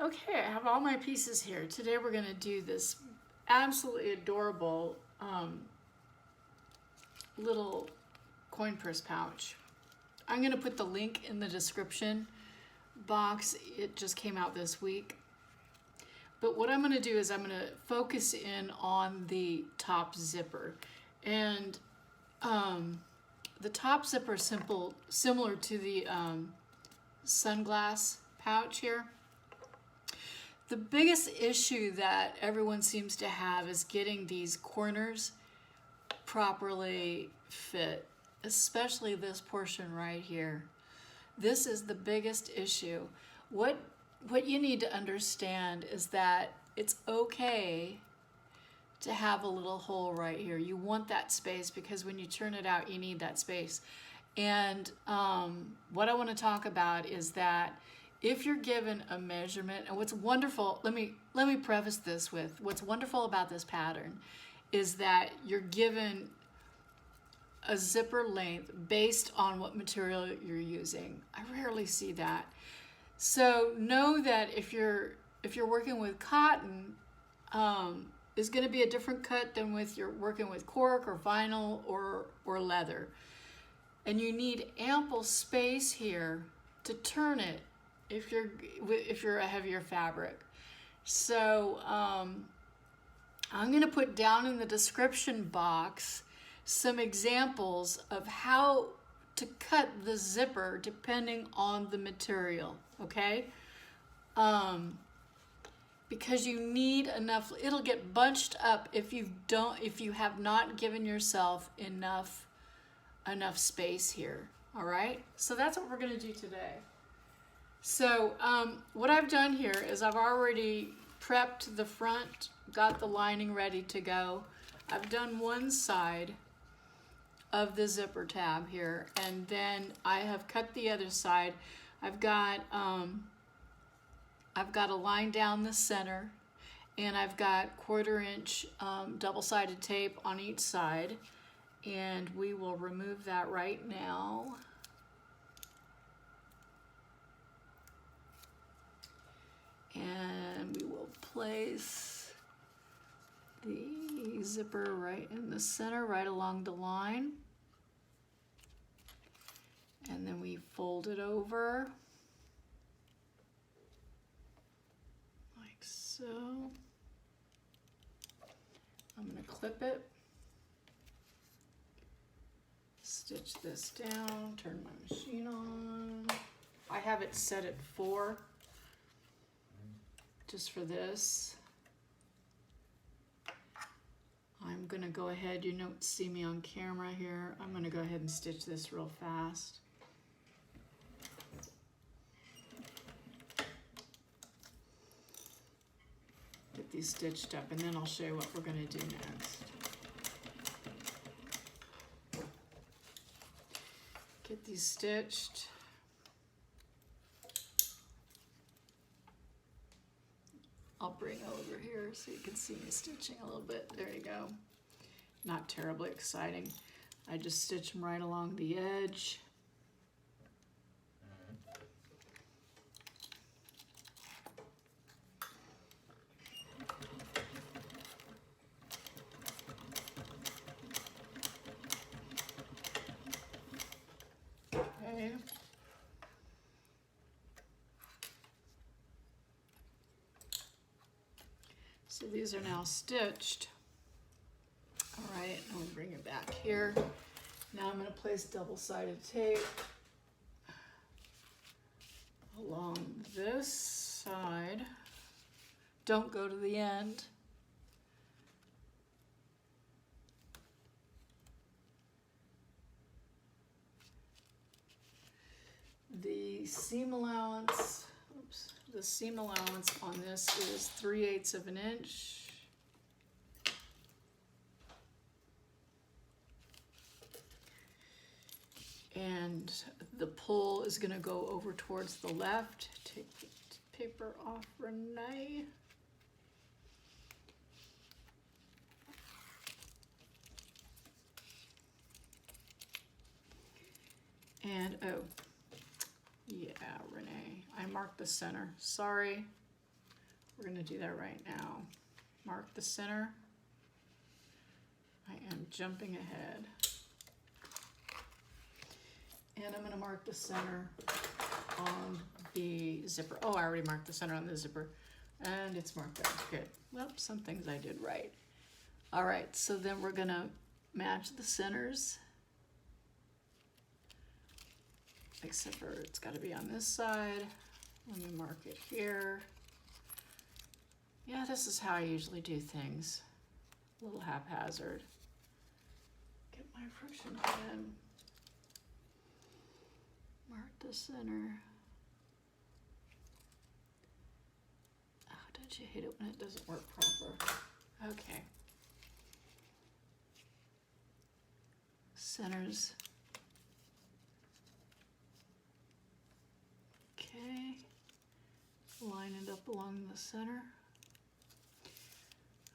Okay, I have all my pieces here. Today we're going to do this absolutely adorable little coin purse pouch. I'm going to put the link in the description box. It just came out this week. But what I'm going to do is I'm going to focus in on the top zipper. And the top zipper is similar to the sunglass pouch here. The biggest issue that everyone seems to have is getting these corners properly fit, especially this portion right here. This is the biggest issue. What you need to understand is that it's okay to have a little hole right here. You want that space because when you turn it out, you need that space. And what I want to talk about is that if you're given a measurement, and what's wonderful, let me preface this with, what's wonderful about this pattern is that you're given a zipper length based on what material you're using. I rarely see that. So know that if you're working with cotton, is going to be a different cut than if you're working with cork or vinyl or leather. And you need ample space here to turn it if you're a heavier fabric. So I'm going to put down in the description box some examples of how to cut the zipper depending on the material, okay? Because you need enough, it'll get bunched up if you have not given yourself enough space here, all right? So that's what we're going to do today. So what I've done here is I've already prepped the front, got the lining ready to go. I've done one side of the zipper tab here, and then I have cut the other side. I've got a line down the center, and I've got 1/4 inch double-sided tape on each side, and we will remove that right now. And we will place the zipper right in the center, right along the line. And then we fold it over like so. I'm going to clip it, stitch this down, turn my machine on. I have it set at 4. Just for this. I'm gonna go ahead, you don't see me on camera here, I'm gonna go ahead and stitch this real fast. Get these stitched up, and then I'll show you what we're gonna do next. Get these stitched. I'll bring over here so you can see me stitching a little bit. There you go. Not terribly exciting. I just stitch them right along the edge. Okay. So these are now stitched. All right, I'm gonna bring it back here. Now I'm gonna place double-sided tape along this side. Don't go to the end. The seam allowance, the seam allowance on this is 3/8 of an inch. And the pull is going to go over towards the left. Take the paper off, Renee. And oh, yeah, Renee, I marked the center. Sorry. We're going to do that right now. Mark the center. I am jumping ahead. And I'm going to mark the center on the zipper. Oh, I already marked the center on the zipper. And it's marked out. Good. Well, some things I did right. All right, so then we're going to match the centers. Except for it's got to be on this side. Let me mark it here. Yeah, this is how I usually do things. A little haphazard. Get my friction pen. Mark the center. Oh, don't you hate it when it doesn't work proper? Okay. Centers. Okay. Line it up along the center.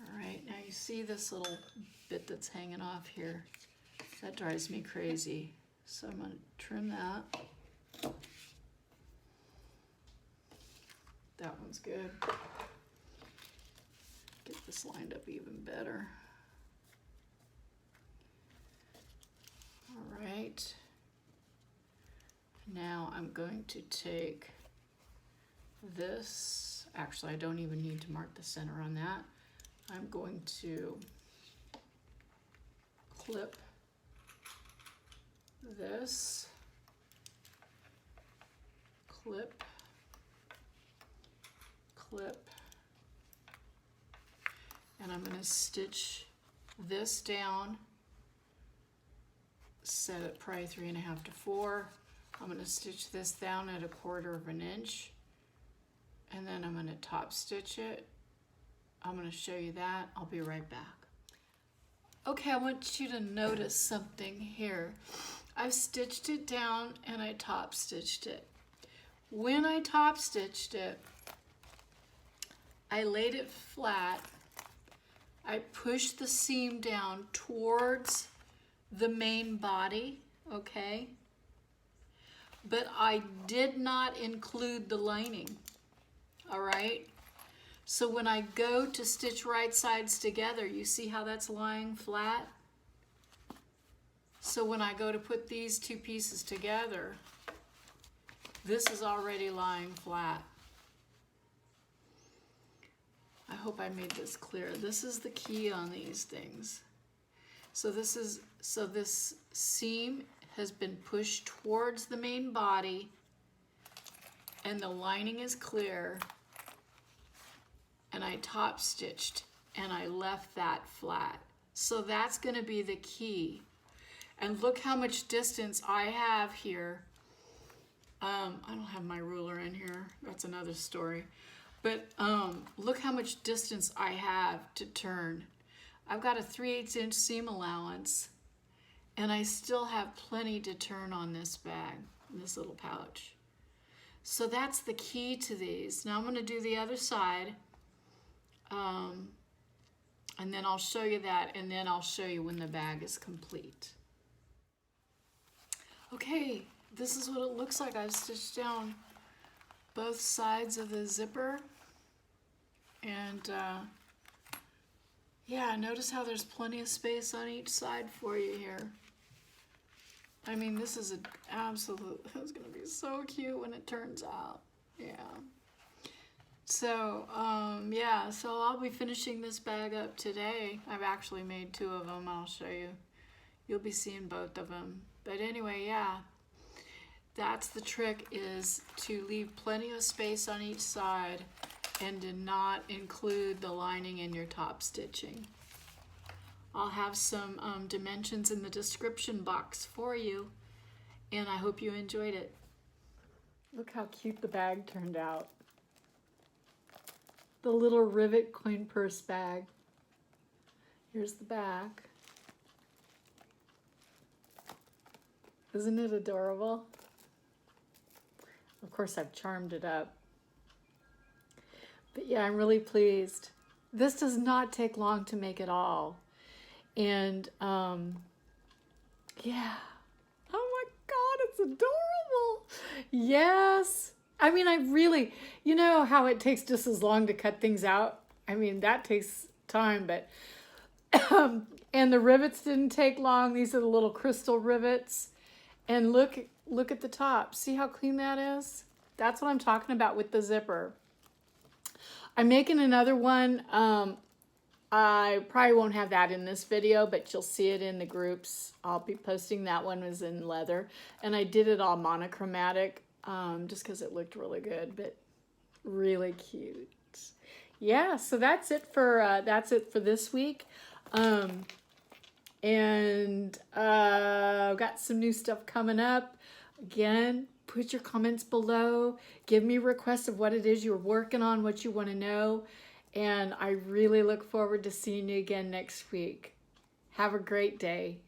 All right, now you see this little bit that's hanging off here. That drives me crazy. So I'm going to trim that. That one's good. Get this lined up even better. All right. Now I'm going to take this. Actually, I don't even need to mark the center on that. I'm going to clip this, clip, clip, and I'm going to stitch this down, set it probably 3.5 to 4. I'm going to stitch this down at 1/4 inch, and then I'm going to top stitch it. I'm going to show you that. I'll be right back. Okay, I want you to notice something here. I've stitched it down and I top stitched it. When I top stitched it, I laid it flat. I pushed the seam down towards the main body, okay? But I did not include the lining, all right? So when I go to stitch right sides together, you see how that's lying flat? So when I go to put these two pieces together, this is already lying flat. I hope I made this clear. This is the key on these things. So this seam has been pushed towards the main body and the lining is clear. And I top stitched and I left that flat. So that's going to be the key. And look how much distance I have here. I don't have my ruler in here. That's another story. But look how much distance I have to turn. I've got a 3/8 inch seam allowance and I still have plenty to turn on this bag, this little pouch. So that's the key to these. Now I'm going to do the other side. And then I'll show you that, and then I'll show you when the bag is complete. Okay, this is what it looks like. I've stitched down both sides of the zipper. And yeah, notice how there's plenty of space on each side for you here. I mean, this is an absolute, it's gonna be so cute when it turns out, yeah. So, yeah, so I'll be finishing this bag up today. I've actually made 2 of them. I'll show you. You'll be seeing both of them. But anyway, yeah, that's the trick, is to leave plenty of space on each side and to not include the lining in your top stitching. I'll have some dimensions in the description box for you, and I hope you enjoyed it. Look how cute the bag turned out. The little Rivet coin purse bag. Here's the back. Isn't it adorable? Of course, I've charmed it up. But yeah, I'm really pleased. This does not take long to make at all. And yeah. Oh my God, it's adorable. Yes. I mean, I really, you know how it takes just as long to cut things out? I mean, that takes time, but, and the rivets didn't take long. These are the little crystal rivets. And look at the top. See how clean that is? That's what I'm talking about with the zipper. I'm making another one. I probably won't have that in this video, but you'll see it in the groups. I'll be posting that one. It was in leather. And I did it all monochromatic just because it looked really good, but really cute. Yeah, so that's it for this week. And I've got some new stuff coming up. Again, put your comments below. Give me requests of what it is you're working on, what you want to know. And I really look forward to seeing you again next week. Have a great day.